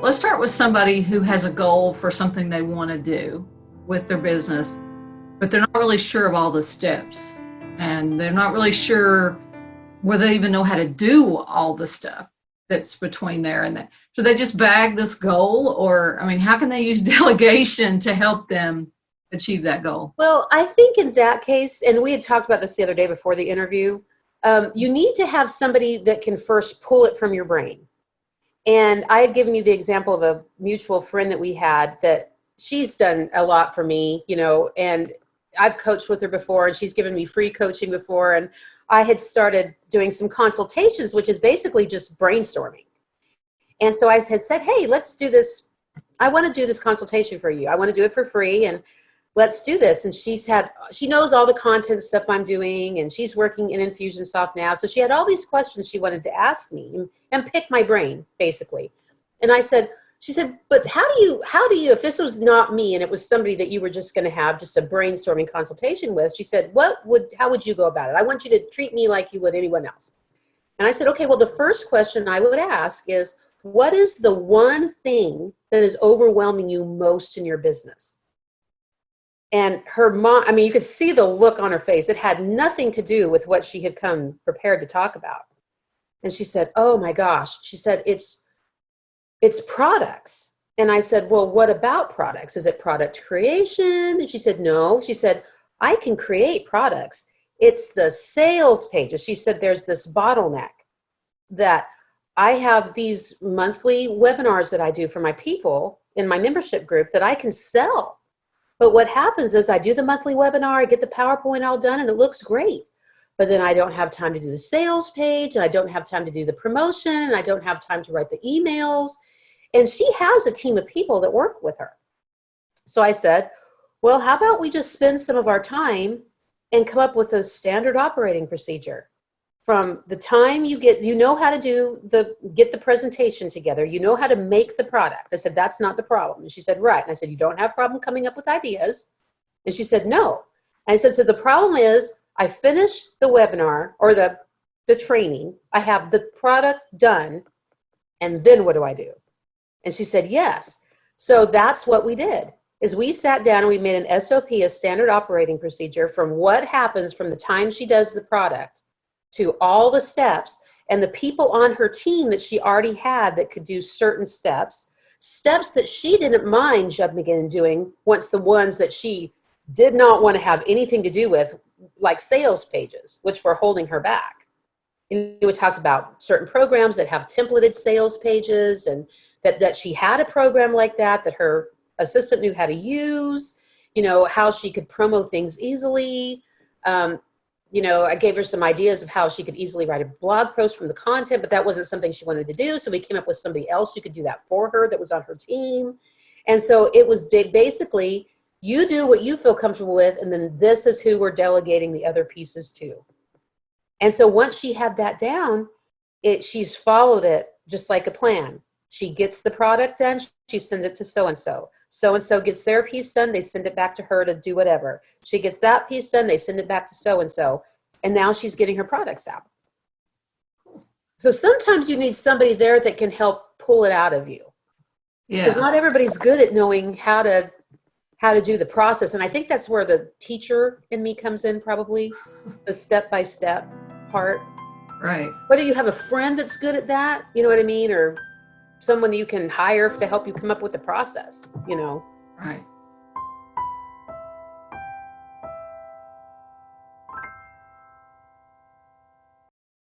let's start with somebody who has a goal for something they want to do with their business, but they're not really sure of all the steps, and they're not really sure whether they even know how to do all the stuff that's between there and that. So they just bag this goal, or, I mean, how can they use delegation to help them achieve that goal? Well, I think in that case, and we had talked about this the other day before the interview, you need to have somebody that can first pull it from your brain. And I had given you the example of a mutual friend that we had that she's done a lot for me, and I've coached with her before, and she's given me free coaching before. And I had started doing some consultations, which is basically just brainstorming. And so I had said, hey, let's do this. I want to do this consultation for you. I want to do it for free, and let's do this. And she knows all the content stuff I'm doing, and she's working in Infusionsoft now. So she had all these questions she wanted to ask me and pick my brain, basically. And she said, but how do you, if this was not me and it was somebody that you were just going to have just a brainstorming consultation with, she said, how would you go about it? I want you to treat me like you would anyone else. And I said, okay, well, the first question I would ask is, what is the one thing that is overwhelming you most in your business? And her mom, I mean, you could see the look on her face. It had nothing to do with what she had come prepared to talk about. And she said, oh my gosh. She said, it's products. And I said, well, what about products? Is it product creation? And she said, no. She said, I can create products. It's the sales pages. She said, there's this bottleneck that I have these monthly webinars that I do for my people in my membership group that I can sell. But what happens is I do the monthly webinar, I get the PowerPoint all done, and it looks great. But then I don't have time to do the sales page, and I don't have time to do the promotion, and I don't have time to write the emails. And she has a team of people that work with her. So I said, well, how about we just spend some of our time and come up with a standard operating procedure? From the time you know how to get the presentation together, you know how to make the product. I said, that's not the problem. And she said, right. And I said, you don't have a problem coming up with ideas? And she said, no. And I said, so the problem is I finished the webinar or the training. I have the product done. And then what do I do? And she said, yes. So that's what we did, is we sat down and we made an SOP, a standard operating procedure, from what happens from the time she does the product to all the steps, and the people on her team that she already had that could do certain steps that she didn't mind jumping in and doing, once the ones that she did not want to have anything to do with, like sales pages, which were holding her back. And we talked about certain programs that have templated sales pages, and that she had a program like that her assistant knew how to use, how she could promo things easily. I gave her some ideas of how she could easily write a blog post from the content, but that wasn't something she wanted to do. So we came up with somebody else who could do that for her that was on her team. And so it was basically, you do what you feel comfortable with, and then this is who we're delegating the other pieces to. And so once she had that down, she's followed it just like a plan. She gets the product done, she sends it to so-and-so. So-and-so gets their piece done, they send it back to her to do whatever. She gets that piece done, they send it back to so-and-so. And now she's getting her products out. So sometimes you need somebody there that can help pull it out of you. Yeah. Because not everybody's good at knowing how to do the process. And I think that's where the teacher in me comes in, probably, the step-by-step part. Right. Whether you have a friend that's good at that, you know what I mean, or someone you can hire to help you come up with the process, Right.